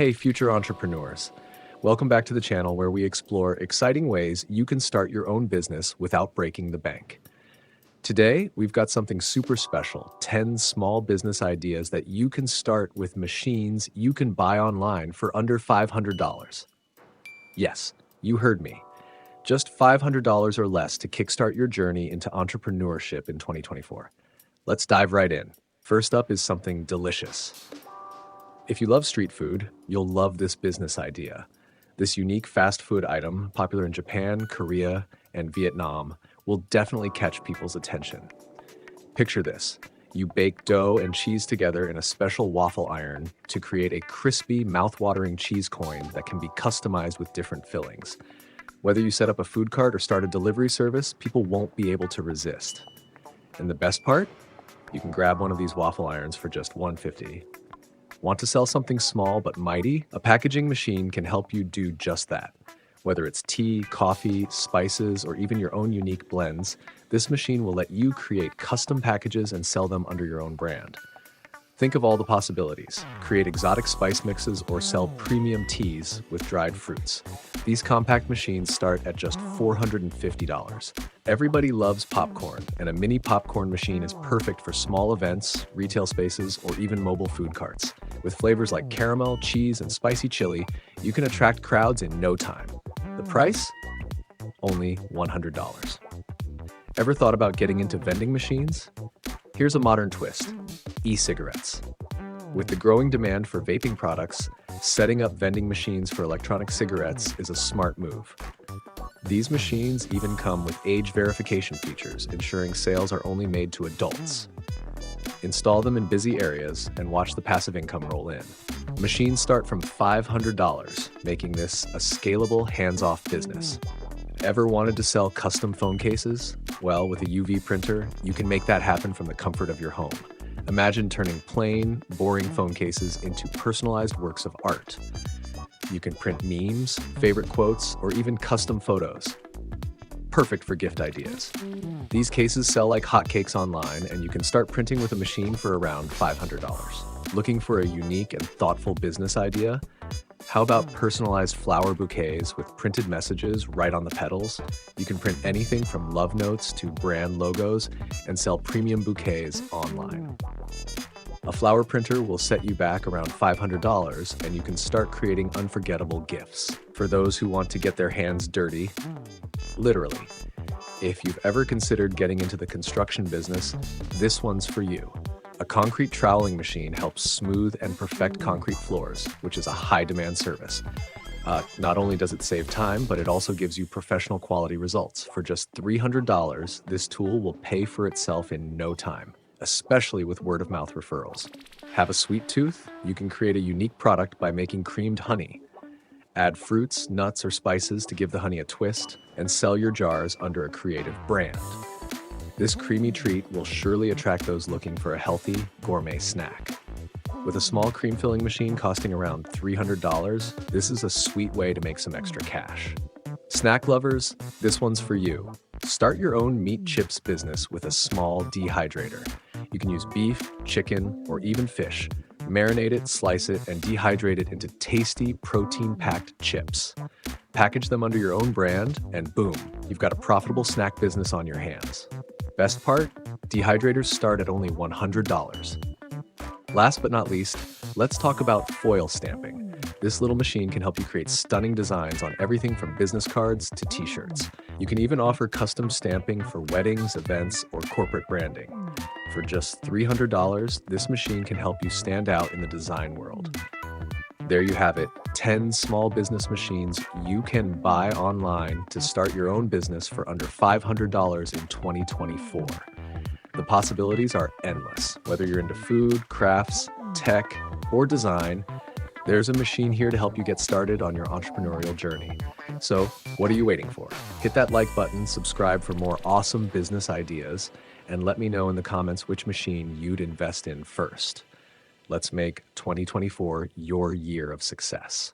Hey, future entrepreneurs. Welcome back to the channel where we explore exciting ways you can start your own business without breaking the bank. Today, we've got something super special, 10 small business ideas that you can start with machines you can buy online for under $500. Yes, you heard me. Just $500 or less to kickstart your journey into entrepreneurship in 2024. Let's dive right in. First up is something delicious. If you love street food, you'll love this business idea. This unique fast food item, popular in Japan, Korea, and Vietnam, will definitely catch people's attention. Picture this. You bake dough and cheese together in a special waffle iron to create a crispy, mouth-watering cheese coin that can be customized with different fillings. Whether you set up a food cart or start a delivery service, people won't be able to resist. And the best part? You can grab one of these waffle irons for just $150. Want to sell something small but mighty? A packaging machine can help you do just that. Whether it's tea, coffee, spices, or even your own unique blends, this machine will let you create custom packages and sell them under your own brand. Think of all the possibilities. Create exotic spice mixes or sell premium teas with dried fruits. These compact machines start at just $450. Everybody loves popcorn, and a mini popcorn machine is perfect for small events, retail spaces, or even mobile food carts. With flavors like caramel, cheese, and spicy chili, you can attract crowds in no time. The price? Only $100. Ever thought about getting into vending machines? Here's a modern twist: e-cigarettes. With the growing demand for vaping products, setting up vending machines for electronic cigarettes is a smart move. These machines even come with age verification features, ensuring sales are only made to adults. Install them in busy areas and watch the passive income roll in. Machines start from $500, making this a scalable, hands-off business. Ever wanted to sell custom phone cases? Well, with a UV printer, you can make that happen from the comfort of your home. Imagine turning plain, boring phone cases into personalized works of art. You can print memes, favorite quotes, or even custom photos. Perfect for gift ideas. These cases sell like hotcakes online, and you can start printing with a machine for around $500. Looking for a unique and thoughtful business idea? How about personalized flower bouquets with printed messages right on the petals? You can print anything from love notes to brand logos and sell premium bouquets online. A flower printer will set you back around $500, and you can start creating unforgettable gifts. For those who want to get their hands dirty, literally. If you've ever considered getting into the construction business, this one's for you. A concrete troweling machine helps smooth and perfect concrete floors, which is a high-demand service. Not only does it save time, but it also gives you professional quality results. For just $300, this tool will pay for itself in no time, especially with word-of-mouth referrals. Have a sweet tooth? You can create a unique product by making creamed honey. Add fruits, nuts, or spices to give the honey a twist, and sell your jars under a creative brand. This creamy treat will surely attract those looking for a healthy, gourmet snack. With a small cream filling machine costing around $300, this is a sweet way to make some extra cash. Snack lovers, this one's for you. Start your own meat chips business with a small dehydrator. You can use beef, chicken, or even fish. Marinate it, slice it, and dehydrate it into tasty, protein-packed chips. Package them under your own brand, and boom, you've got a profitable snack business on your hands. Best part? Dehydrators start at only $100. Last but not least, let's talk about foil stamping. This little machine can help you create stunning designs on everything from business cards to t-shirts. You can even offer custom stamping for weddings, events, or corporate branding. For just $300, this machine can help you stand out in the design world. There you have it, 10 small business machines you can buy online to start your own business for under $500 in 2024. The possibilities are endless. Whether you're into food, crafts, tech, or design, there's a machine here to help you get started on your entrepreneurial journey. So, what are you waiting for? Hit that like button, subscribe for more awesome business ideas, and let me know in the comments which machine you'd invest in first. Let's make 2024 your year of success.